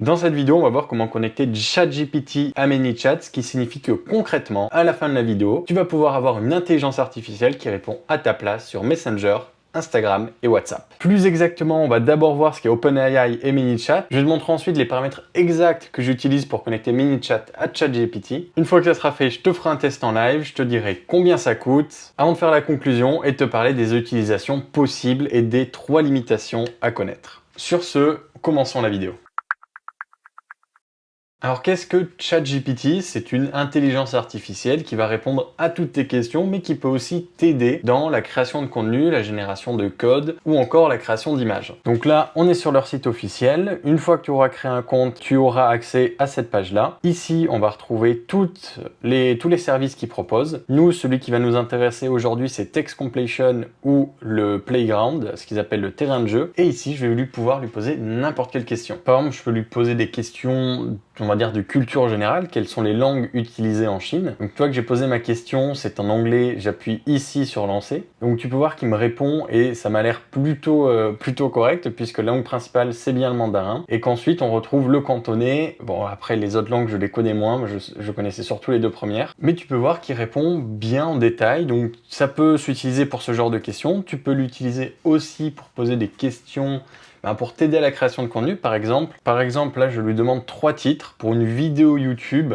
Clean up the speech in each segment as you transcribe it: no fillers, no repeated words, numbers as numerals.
Dans cette vidéo, on va voir comment connecter ChatGPT à ManyChat, ce qui signifie que concrètement, à la fin de la vidéo, tu vas pouvoir avoir une intelligence artificielle qui répond à ta place sur Messenger, Instagram et WhatsApp. Plus exactement, on va d'abord voir ce qu'est OpenAI et ManyChat. Je vais te montrer ensuite les paramètres exacts que j'utilise pour connecter ManyChat à ChatGPT. Une fois que ça sera fait, je te ferai un test en live, je te dirai combien ça coûte, avant de faire la conclusion et de te parler des utilisations possibles et des 3 limitations à connaître. Sur ce, commençons la vidéo. Alors qu'est-ce que ChatGPT? C'est une intelligence artificielle qui va répondre à toutes tes questions, mais qui peut aussi t'aider dans la création de contenu, la génération de code ou encore la création d'images. Donc là, on est sur leur site officiel. Une fois que tu auras créé un compte, tu auras accès à cette page-là. Ici, on va retrouver tous les services qu'ils proposent. Nous, celui qui va nous intéresser aujourd'hui, c'est Text Completion ou le Playground, ce qu'ils appellent le terrain de jeu. Et ici, je vais pouvoir lui poser n'importe quelle question. Par exemple, je peux lui poser des questions, on va dire, de culture générale, quelles sont les langues utilisées en Chine. Donc tu vois que j'ai posé ma question, c'est en anglais, j'appuie ici sur lancer. Donc tu peux voir qu'il me répond et ça m'a l'air plutôt correct puisque la langue principale c'est bien le mandarin et qu'ensuite on retrouve le cantonais. Bon, après les autres langues je les connais moins, je connaissais surtout les deux premières. Mais tu peux voir qu'il répond bien en détail, donc ça peut s'utiliser pour ce genre de questions. Tu peux l'utiliser aussi pour poser des questions pour t'aider à la création de contenu. Par exemple, là, je lui demande 3 titres pour une vidéo YouTube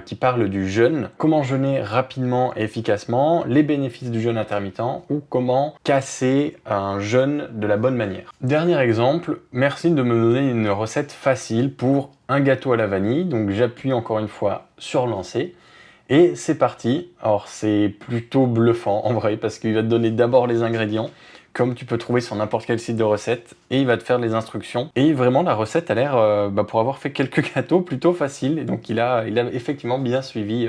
qui parle du jeûne, comment jeûner rapidement et efficacement, les bénéfices du jeûne intermittent ou comment casser un jeûne de la bonne manière. Dernier exemple, merci de me donner une recette facile pour un gâteau à la vanille. Donc j'appuie encore une fois sur lancer. Et c'est parti. Alors c'est plutôt bluffant en vrai parce qu'il va te donner d'abord les ingrédients comme tu peux trouver sur n'importe quel site de recettes et il va te faire les instructions. Et vraiment la recette a l'air, pour avoir fait quelques gâteaux, plutôt facile. Et donc il a effectivement bien suivi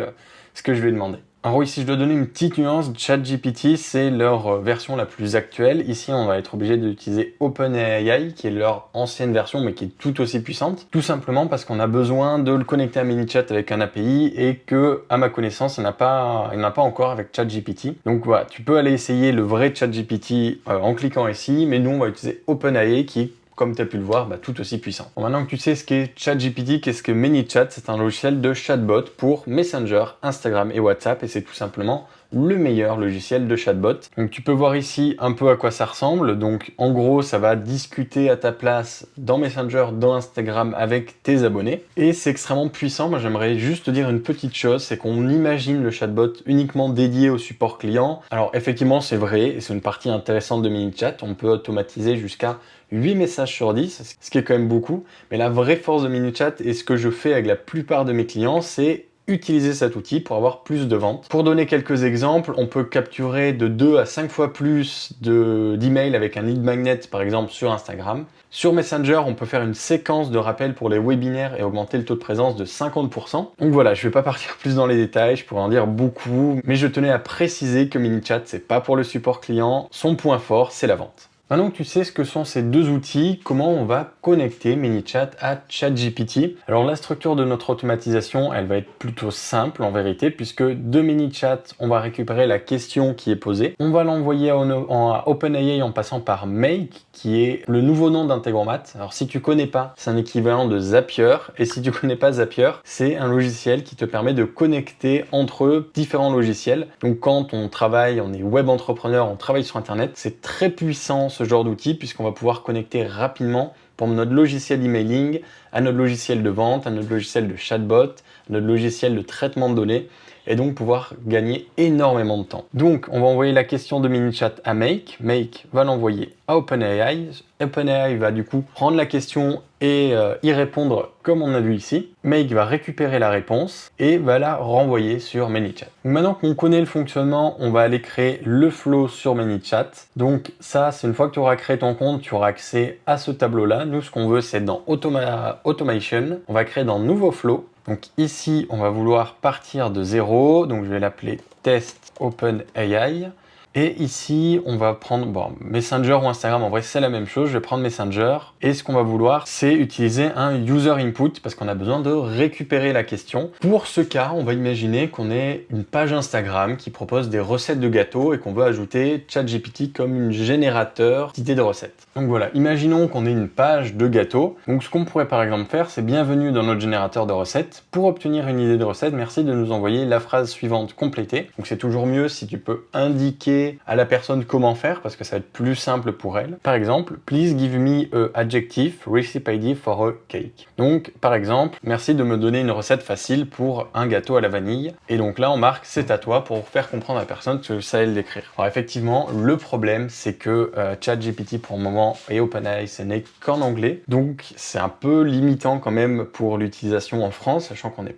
ce que je lui ai demandé. Alors oui, si je dois donner une petite nuance, ChatGPT, c'est leur version la plus actuelle. Ici, on va être obligé d'utiliser OpenAI, qui est leur ancienne version, mais qui est tout aussi puissante. Tout simplement parce qu'on a besoin de le connecter à ManyChat avec un API et que, à ma connaissance, il n'y en a pas encore avec ChatGPT. Donc voilà, tu peux aller essayer le vrai ChatGPT en cliquant ici, mais nous, on va utiliser OpenAI, qui est, comme tu as pu le voir, tout aussi puissant. Bon, maintenant que tu sais ce qu'est ChatGPT, qu'est-ce que ManyChat, c'est un logiciel de chatbot pour Messenger, Instagram et WhatsApp, et c'est tout simplement le meilleur logiciel de chatbot. Donc tu peux voir ici un peu à quoi ça ressemble. Donc en gros, ça va discuter à ta place dans Messenger, dans Instagram avec tes abonnés. Et c'est extrêmement puissant. Moi, j'aimerais juste te dire une petite chose, c'est qu'on imagine le chatbot uniquement dédié au support client. Alors effectivement, c'est vrai, et c'est une partie intéressante de ManyChat. On peut automatiser jusqu'à 8 messages sur 10, ce qui est quand même beaucoup. Mais la vraie force de ManyChat et ce que je fais avec la plupart de mes clients, c'est utiliser cet outil pour avoir plus de ventes. Pour donner quelques exemples, on peut capturer de 2 à 5 fois plus d'emails avec un lead magnet, par exemple sur Instagram. Sur Messenger, on peut faire une séquence de rappels pour les webinaires et augmenter le taux de présence de 50%. Donc voilà, je ne vais pas partir plus dans les détails, je pourrais en dire beaucoup, mais je tenais à préciser que ManyChat, c'est pas pour le support client, son point fort, c'est la vente. Maintenant que tu sais ce que sont ces deux outils, comment on va connecter ManyChat à ChatGPT? Alors la structure de notre automatisation, elle va être plutôt simple en vérité, puisque de ManyChat, on va récupérer la question qui est posée. On va l'envoyer à OpenAI en passant par Make, qui est le nouveau nom d'Integromat. Alors si tu connais pas, c'est un équivalent de Zapier, et si tu connais pas Zapier, c'est un logiciel qui te permet de connecter entre différents logiciels. Donc quand on travaille, on est web entrepreneur, on travaille sur Internet, c'est très puissant ce genre d'outil puisqu'on va pouvoir connecter rapidement pour notre logiciel d'emailing à notre logiciel de vente, à notre logiciel de chatbot, à notre logiciel de traitement de données et donc pouvoir gagner énormément de temps. Donc on va envoyer la question de ManyChat à Make, Make va l'envoyer à OpenAI, OpenAI va du coup prendre la question et y répondre comme on a vu ici. Make va récupérer la réponse et va la renvoyer sur ManyChat. Maintenant qu'on connaît le fonctionnement, on va aller créer le flow sur ManyChat. Donc ça, c'est une fois que tu auras créé ton compte, tu auras accès à ce tableau-là. Nous, ce qu'on veut, c'est dans Automation. On va créer dans Nouveau Flow. Donc ici, on va vouloir partir de 0. Donc je vais l'appeler Test OpenAI. Et ici, on va prendre Messenger ou Instagram. En vrai, c'est la même chose. Je vais prendre Messenger. Et ce qu'on va vouloir, c'est utiliser un user input parce qu'on a besoin de récupérer la question. Pour ce cas, on va imaginer qu'on ait une page Instagram qui propose des recettes de gâteaux et qu'on veut ajouter ChatGPT comme un générateur d'idées de recettes. Donc voilà, imaginons qu'on ait une page de gâteaux. Donc ce qu'on pourrait par exemple faire, c'est bienvenue dans notre générateur de recettes. Pour obtenir une idée de recette, merci de nous envoyer la phrase suivante complétée. Donc c'est toujours mieux si tu peux indiquer à la personne comment faire parce que ça va être plus simple pour elle. Par exemple, please give me a adjective recipe ID for a cake. Donc par exemple, merci de me donner une recette facile pour un gâteau à la vanille. Et donc là on marque c'est à toi pour faire comprendre à la personne que ça aide d'écrire. Alors effectivement, le problème c'est que ChatGPT pour le moment et OpenAI ce n'est qu'en anglais. Donc c'est un peu limitant quand même pour l'utilisation en France, sachant qu'on n'est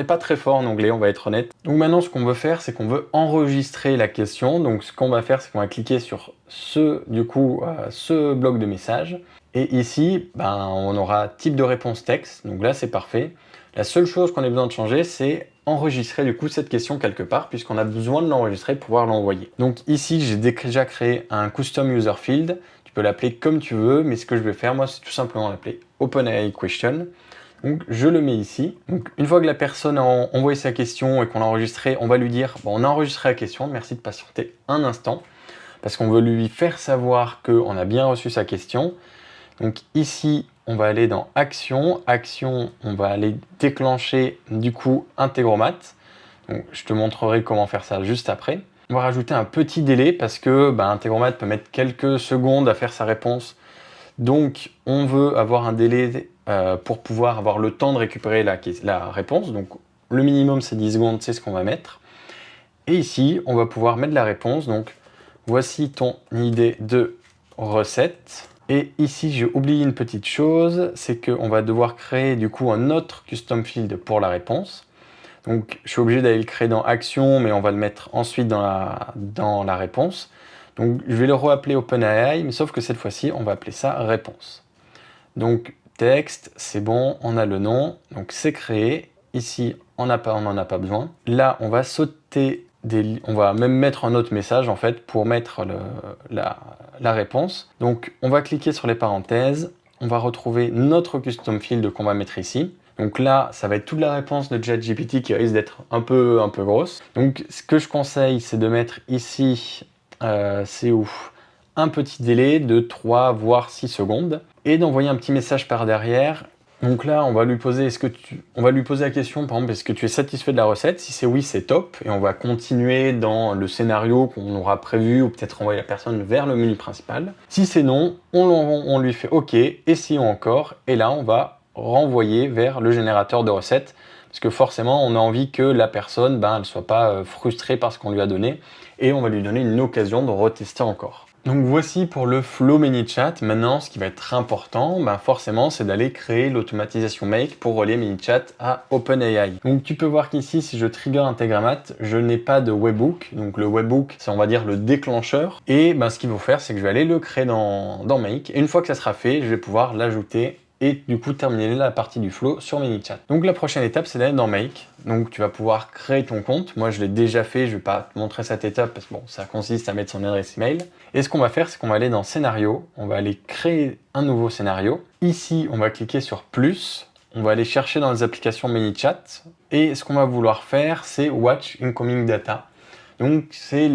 pas très fort en anglais, on va être honnête. Donc maintenant, ce qu'on veut faire, c'est qu'on veut enregistrer la question. Donc ce qu'on va faire, c'est qu'on va cliquer sur ce bloc de message. Et ici, on aura type de réponse texte. Donc là, c'est parfait. La seule chose qu'on a besoin de changer, c'est enregistrer du coup cette question quelque part, puisqu'on a besoin de l'enregistrer pour pouvoir l'envoyer. Donc ici, j'ai déjà créé un custom user field. Tu peux l'appeler comme tu veux, mais ce que je vais faire, moi, c'est tout simplement l'appeler OpenAI question. Donc je le mets ici. Donc une fois que la personne a envoyé sa question et qu'on l'a enregistré, on va lui dire on a enregistré la question, merci de patienter un instant, parce qu'on veut lui faire savoir qu'on a bien reçu sa question. Donc ici, on va aller dans Action. Action, on va aller déclencher du coup Integromat. Donc je te montrerai comment faire ça juste après. On va rajouter un petit délai parce que Integromat peut mettre quelques secondes à faire sa réponse. Donc on veut avoir un délai pour pouvoir avoir le temps de récupérer la réponse. Donc le minimum c'est 10 secondes, c'est ce qu'on va mettre. Et ici, on va pouvoir mettre la réponse. Donc voici ton idée de recette. Et ici, j'ai oublié une petite chose, c'est qu'on va devoir créer du coup un autre custom field pour la réponse. Donc je suis obligé d'aller le créer dans Action, mais on va le mettre ensuite dans la réponse. Donc je vais le rappeler OpenAI, mais sauf que cette fois-ci, on va appeler ça réponse. Donc texte, c'est bon, on a le nom, donc c'est créé. Ici, on n'en a pas besoin. Là, on va sauter on va même mettre un autre message en fait pour mettre la réponse. Donc on va cliquer sur les parenthèses, on va retrouver notre custom field qu'on va mettre ici. Donc là, ça va être toute la réponse de ChatGPT qui risque d'être un peu grosse. Donc ce que je conseille, c'est de mettre ici, c'est où un petit délai de 3 voire 6 secondes et d'envoyer un petit message par derrière. Donc là, on va lui poser la question, par exemple, est-ce que tu es satisfait de la recette? Si c'est oui, c'est top. Et on va continuer dans le scénario qu'on aura prévu ou peut-être envoyer la personne vers le menu principal. Si c'est non, on lui fait OK, essayons encore. Et là, on va renvoyer vers le générateur de recettes. Parce que forcément, on a envie que la personne, elle ne soit pas frustrée par ce qu'on lui a donné. Et on va lui donner une occasion de retester encore. Donc voici pour le flow ManyChat. Maintenant, ce qui va être important, forcément, c'est d'aller créer l'automatisation Make pour relier ManyChat à OpenAI. Donc tu peux voir qu'ici, si je trigger Integromat, je n'ai pas de webhook. Donc le webhook, c'est on va dire le déclencheur. Et ce qu'il faut faire, c'est que je vais aller le créer dans Make. Et une fois que ça sera fait, je vais pouvoir l'ajouter et du coup terminer la partie du flow sur ManyChat. Donc la prochaine étape, c'est d'aller dans Make. Donc tu vas pouvoir créer ton compte. Moi je l'ai déjà fait, je ne vais pas te montrer cette étape parce que ça consiste à mettre son adresse email. Et ce qu'on va faire, c'est qu'on va aller dans Scénario, on va aller créer un nouveau scénario. Ici, on va cliquer sur plus, on va aller chercher dans les applications ManyChat. Et ce qu'on va vouloir faire, c'est Watch Incoming Data. Donc c'est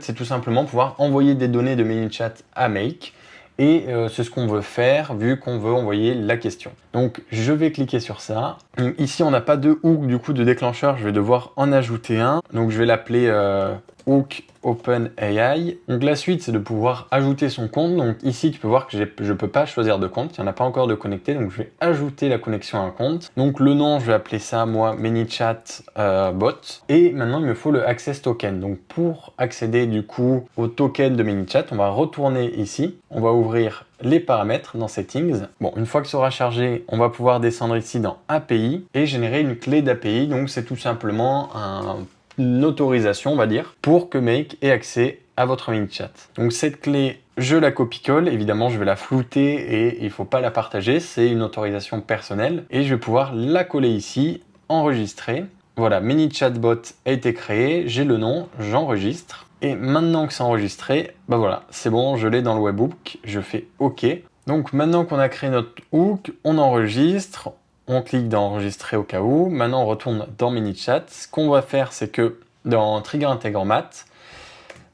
c'est tout simplement pouvoir envoyer des données de ManyChat à Make. Et c'est ce qu'on veut faire vu qu'on veut envoyer la question. Donc je vais cliquer sur ça. Ici on n'a pas de hook du coup de déclencheur, je vais devoir en ajouter un. Donc je vais l'appeler hook OpenAI. Donc la suite c'est de pouvoir ajouter son compte. Donc ici tu peux voir que je ne peux pas choisir de compte, il n'y en a pas encore de connecté. Donc je vais ajouter la connexion à un compte. Donc le nom je vais appeler ça moi ManyChat bot. Et maintenant il me faut le access token. Donc pour accéder du coup au token de ManyChat, on va retourner ici. On va ouvrir les paramètres dans Settings. Bon, une fois que ça sera chargé, on va pouvoir descendre ici dans API et générer une clé d'API. Donc c'est tout simplement une autorisation, on va dire, pour que Make ait accès à votre ManyChat. Donc cette clé, je la copie-colle. Évidemment, je vais la flouter et il ne faut pas la partager. C'est une autorisation personnelle. Et je vais pouvoir la coller ici, enregistrer. Voilà, ManyChatbot a été créé. J'ai le nom, j'enregistre. Et maintenant que c'est enregistré, bah voilà, c'est bon, je l'ai dans le webhook, je fais OK. Donc maintenant qu'on a créé notre hook, on enregistre, on clique dans enregistrer au cas où. Maintenant on retourne dans ManyChat. Ce qu'on va faire, c'est que dans Trigger Integromat,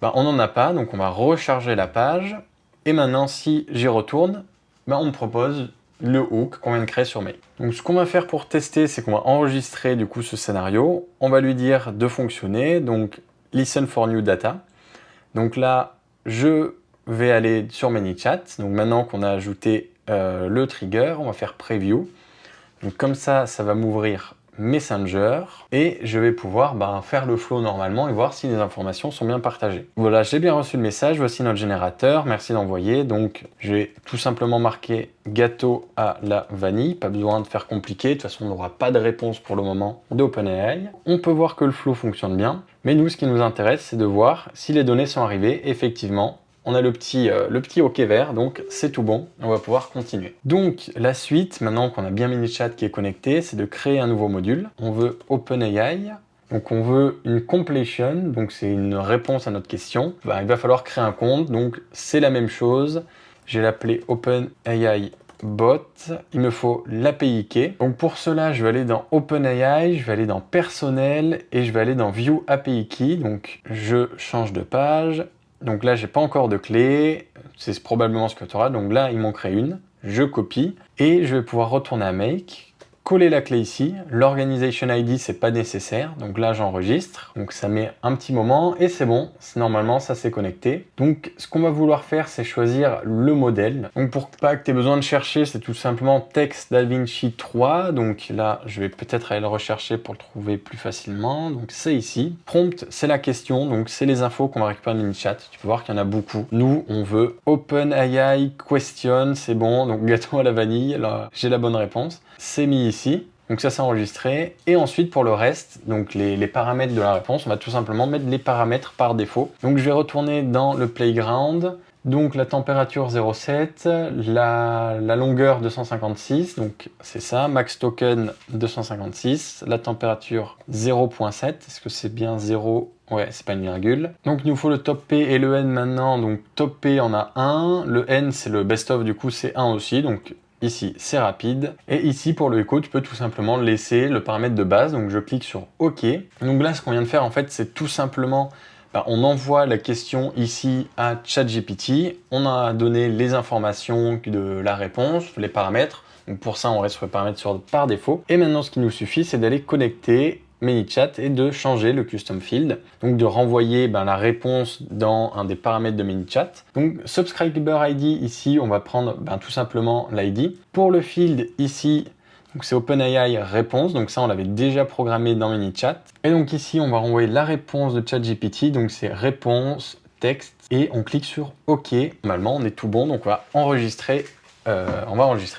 bah, on n'en a pas, donc on va recharger la page. Et maintenant, si j'y retourne, bah, on me propose le hook qu'on vient de créer sur Make. Donc ce qu'on va faire pour tester, c'est qu'on va enregistrer du coup ce scénario. On va lui dire de fonctionner, donc listen for new data. Donc là, je vais aller sur ManyChat. Donc maintenant qu'on a ajouté le trigger, on va faire preview. Donc comme ça va m'ouvrir Messenger et je vais pouvoir faire le flow normalement et voir si les informations sont bien partagées. Voilà, j'ai bien reçu le message, voici notre générateur, merci d'envoyer. Donc je vais tout simplement marquer gâteau à la vanille, pas besoin de faire compliqué, de toute façon on n'aura pas de réponse pour le moment d'OpenAI. On peut voir que le flow fonctionne bien, mais nous ce qui nous intéresse c'est de voir si les données sont arrivées effectivement. On a le petit OK vert, donc c'est tout bon, on va pouvoir continuer. Donc la suite, maintenant qu'on a bien ManyChat qui est connecté, c'est de créer un nouveau module. On veut OpenAI, donc on veut une completion, donc c'est une réponse à notre question. Il va falloir créer un compte, donc c'est la même chose. Je vais l'appeler OpenAI Bot, il me faut l'API key. Donc pour cela, je vais aller dans OpenAI, je vais aller dans Personnel et je vais aller dans View API Key. Donc je change de page. Donc là, j'ai pas encore de clé, c'est probablement ce que tu auras. Donc là, il m'en crée une, je copie et je vais pouvoir retourner à Make, coller la clé ici. L'Organization ID, c'est pas nécessaire. Donc là, j'enregistre. Donc ça met un petit moment et c'est bon. Normalement, ça s'est connecté. Donc ce qu'on va vouloir faire, c'est choisir le modèle. Donc pour pas que tu aies besoin de chercher, c'est tout simplement texte DaVinci 3. Donc là, je vais peut-être aller le rechercher pour le trouver plus facilement. Donc c'est ici. Prompt, c'est la question. Donc c'est les infos qu'on va récupérer de ManyChat. Tu peux voir qu'il y en a beaucoup. Nous, on veut OpenAI question. C'est bon. Donc gâteau à la vanille. Là, j'ai la bonne réponse. C'est mis ici, donc ça c'est enregistré, et ensuite pour le reste, donc les paramètres de la réponse, on va tout simplement mettre les paramètres par défaut. Donc je vais retourner dans le playground, donc la température 0,7, la longueur 256, donc c'est ça, max token 256, la température 0,7, est-ce que c'est bien 0? Ouais, c'est pas une virgule. Donc il nous faut le top P et le N maintenant, donc top P on a 1, le N c'est le best of, du coup c'est 1 aussi, donc ici, c'est rapide. Et ici, pour le echo, tu peux tout simplement laisser le paramètre de base. Donc, je clique sur OK. Donc là, ce qu'on vient de faire, en fait, c'est tout simplement, on envoie la question ici à ChatGPT. On a donné les informations de la réponse, les paramètres. Donc, pour ça, on reste sur les paramètres par défaut. Et maintenant, ce qui nous suffit, c'est d'aller connecter ManyChat et de changer le custom field, donc de renvoyer la réponse dans un des paramètres de ManyChat. Donc subscriber ID ici, on va prendre tout simplement l'ID. Pour le field ici, donc c'est OpenAI réponse, donc ça on l'avait déjà programmé dans ManyChat. Et donc ici on va renvoyer la réponse de ChatGPT, donc c'est réponse texte et on clique sur OK. Normalement on est tout bon, donc on va enregistrer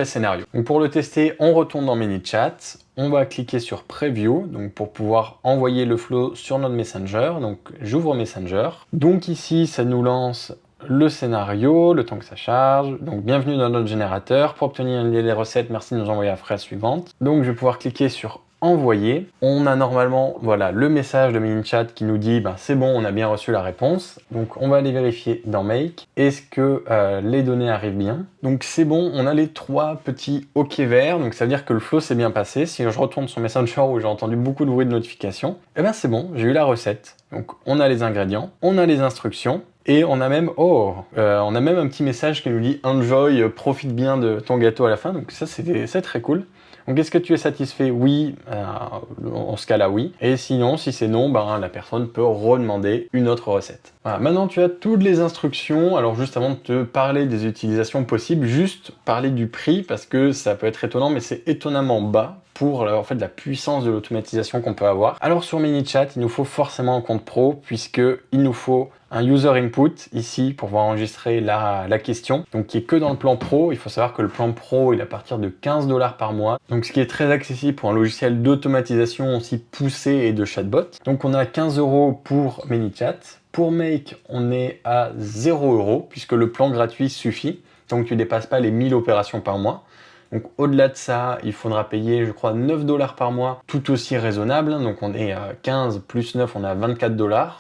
scénario. Donc pour le tester, on retourne dans ManyChat, on va cliquer sur Preview, donc pour pouvoir envoyer le flow sur notre Messenger. Donc j'ouvre Messenger. Donc ici, ça nous lance le scénario, le temps que ça charge. Donc bienvenue dans notre générateur. Pour obtenir les recettes, merci de nous envoyer la phrase suivante. Donc je vais pouvoir cliquer sur envoyer. On a normalement le message de ManyChat qui nous dit c'est bon, on a bien reçu la réponse. Donc on va aller vérifier dans Make. Est-ce que les données arrivent bien? Donc c'est bon, on a les 3 petits OK verts. Donc ça veut dire que le flow s'est bien passé. Si je retourne sur Messenger où j'ai entendu beaucoup de bruit de notification, c'est bon, j'ai eu la recette. Donc on a les ingrédients, on a les instructions. Et on a même un petit message qui nous dit enjoy, profite bien de ton gâteau à la fin. Donc ça c'est très cool. Donc est-ce que tu es satisfait? Oui, en ce cas-là oui. Et sinon, si c'est non, la personne peut redemander une autre recette. Voilà. Maintenant tu as toutes les instructions. Alors juste avant de te parler des utilisations possibles, juste parler du prix parce que ça peut être étonnant, mais c'est étonnamment bas pour la puissance de l'automatisation qu'on peut avoir. Alors sur ManyChat, il nous faut forcément un compte pro puisque il nous faut un user input ici pour pouvoir enregistrer la question, donc qui est que dans le plan pro. Il faut savoir que le plan pro il est à partir de 15 $ par mois, donc ce qui est très accessible pour un logiciel d'automatisation aussi poussé et de chatbot. Donc on a 15 € pour ManyChat. Pour Make, on est à 0 € puisque le plan gratuit suffit, donc tu dépasses pas les 1000 opérations par mois. Donc au-delà de ça, il faudra payer, je crois, 9 $ par mois, tout aussi raisonnable. Donc on est à 15 plus 9, on est à 24 $,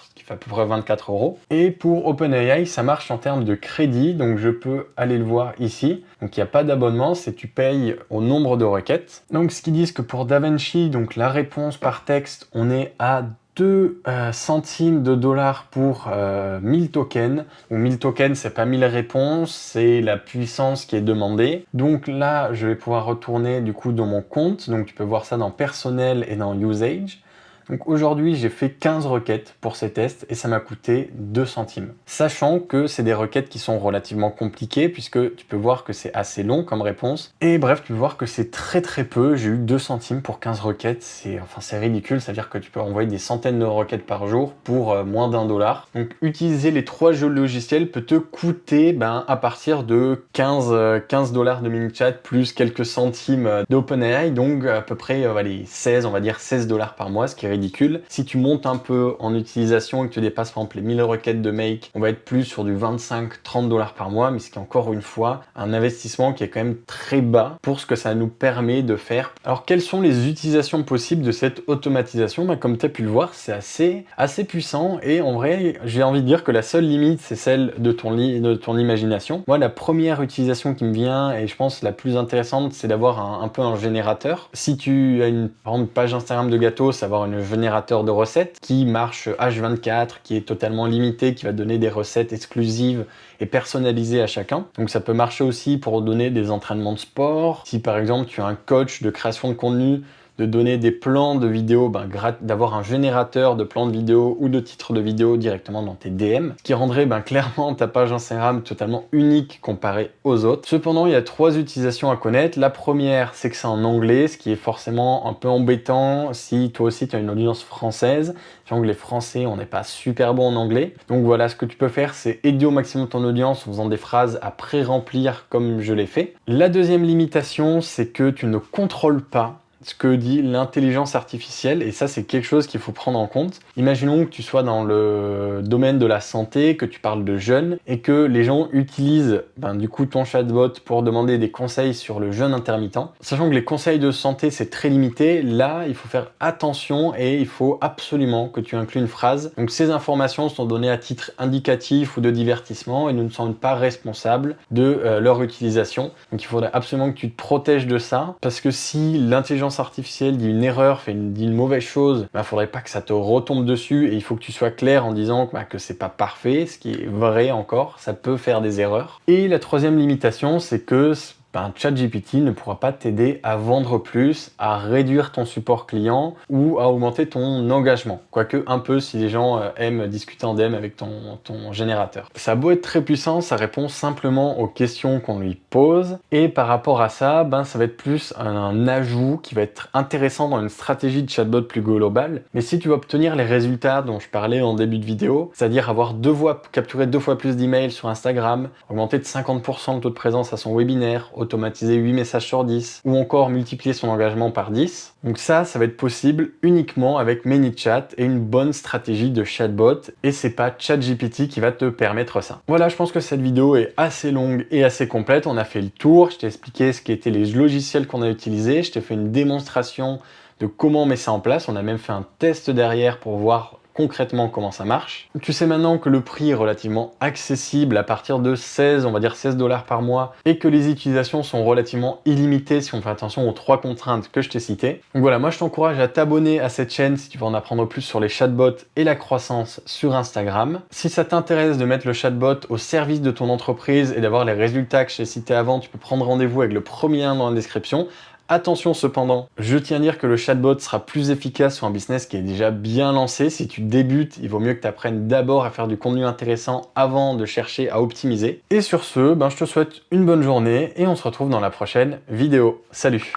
ce qui fait à peu près 24 €. Et pour OpenAI, ça marche en termes de crédit, donc je peux aller le voir ici. Donc il n'y a pas d'abonnement, c'est tu payes au nombre de requêtes. Donc ce qu'ils disent que pour DaVinci, donc la réponse par texte, on est à 2 centimes de dollars pour 1000 tokens. Donc 1000 tokens, c'est pas 1000 réponses, c'est la puissance qui est demandée. Donc là, je vais pouvoir retourner du coup dans mon compte. Donc tu peux voir ça dans personnel et dans usage. Donc aujourd'hui, j'ai fait 15 requêtes pour ces tests et ça m'a coûté 2 centimes. Sachant que c'est des requêtes qui sont relativement compliquées puisque tu peux voir que c'est assez long comme réponse. Et bref, tu peux voir que c'est très peu. J'ai eu 2 centimes pour 15 requêtes. C'est ridicule, c'est-à-dire que tu peux envoyer des centaines de requêtes par jour pour moins d'1 $. Donc utiliser les 3 jeux logiciels peut te coûter à partir de 15 $ de MiniChat plus quelques centimes d'OpenAI, donc à peu près les 16, on va dire 16 $ par mois, ce qui est ridicule. Si tu montes un peu en utilisation et que tu dépasses par exemple les 1000 requêtes de Make, on va être plus sur du 25-30 $ par mois, mais ce qui est encore une fois un investissement qui est quand même très bas pour ce que ça nous permet de faire. Alors quelles sont les utilisations possibles de cette automatisation? Comme tu as pu le voir, c'est assez puissant et en vrai, j'ai envie de dire que la seule limite, c'est celle de ton imagination. Moi, la première utilisation qui me vient, et je pense la plus intéressante, c'est d'avoir un peu un générateur. Si tu as par exemple, une page Instagram de gâteau, c'est avoir un générateur de recettes qui marche H24, qui est totalement limité, qui va donner des recettes exclusives et personnalisées à chacun. Donc ça peut marcher aussi pour donner des entraînements de sport. Si par exemple tu as un coach de création de contenu, de donner des plans de vidéos, d'avoir un générateur de plans de vidéos ou de titres de vidéos directement dans tes DM, ce qui rendrait clairement ta page Instagram totalement unique comparée aux autres. Cependant, il y a 3 utilisations à connaître. La première, c'est que c'est en anglais, ce qui est forcément un peu embêtant si toi aussi tu as une audience française. Sachant que les Français, on n'est pas super bon en anglais. Donc voilà, ce que tu peux faire, c'est aider au maximum ton audience en faisant des phrases à pré-remplir comme je l'ai fait. La deuxième limitation, c'est que tu ne contrôles pas ce que dit l'intelligence artificielle, et ça c'est quelque chose qu'il faut prendre en compte. Imaginons que tu sois dans le domaine de la santé, que tu parles de jeûne, et que les gens utilisent du coup ton chatbot pour demander des conseils sur le jeûne intermittent. Sachant que les conseils de santé c'est très limité, là il faut faire attention et il faut absolument que tu inclues une phrase. Donc ces informations sont données à titre indicatif ou de divertissement et nous ne sommes pas responsables de leur utilisation. Donc il faudrait absolument que tu te protèges de ça, parce que si l'intelligence artificielle dit une erreur, dit une mauvaise chose, faudrait pas que ça te retombe dessus et il faut que tu sois clair en disant que c'est pas parfait, ce qui est vrai encore, ça peut faire des erreurs. Et la troisième limitation, c'est que ChatGPT ne pourra pas t'aider à vendre plus, à réduire ton support client ou à augmenter ton engagement. Quoique un peu si les gens aiment discuter en DM avec ton générateur. Ça a beau être très puissant, ça répond simplement aux questions qu'on lui pose. Et par rapport à ça, ça va être plus un ajout qui va être intéressant dans une stratégie de chatbot plus globale. Mais si tu veux obtenir les résultats dont je parlais en début de vidéo, c'est-à-dire capturer 2 fois plus d'emails sur Instagram, augmenter de 50% le taux de présence à son webinaire, automatiser 8 messages sur 10, ou encore multiplier son engagement par 10. Donc ça va être possible uniquement avec ManyChat et une bonne stratégie de chatbot, et c'est pas ChatGPT qui va te permettre ça. Voilà, je pense que cette vidéo est assez longue et assez complète. On a fait le tour, je t'ai expliqué ce qu'étaient les logiciels qu'on a utilisés, je t'ai fait une démonstration de comment on met ça en place, on a même fait un test derrière pour voir concrètement comment ça marche. Tu sais maintenant que le prix est relativement accessible à partir de 16 $ par mois et que les utilisations sont relativement illimitées si on fait attention aux 3 contraintes que je t'ai citées. Donc voilà, moi je t'encourage à t'abonner à cette chaîne si tu veux en apprendre plus sur les chatbots et la croissance sur Instagram. Si ça t'intéresse de mettre le chatbot au service de ton entreprise et d'avoir les résultats que je t'ai cités avant, tu peux prendre rendez-vous avec le premier lien dans la description. Attention cependant, je tiens à dire que le chatbot sera plus efficace sur un business qui est déjà bien lancé. Si tu débutes, il vaut mieux que tu apprennes d'abord à faire du contenu intéressant avant de chercher à optimiser. Et sur ce, je te souhaite une bonne journée et on se retrouve dans la prochaine vidéo. Salut!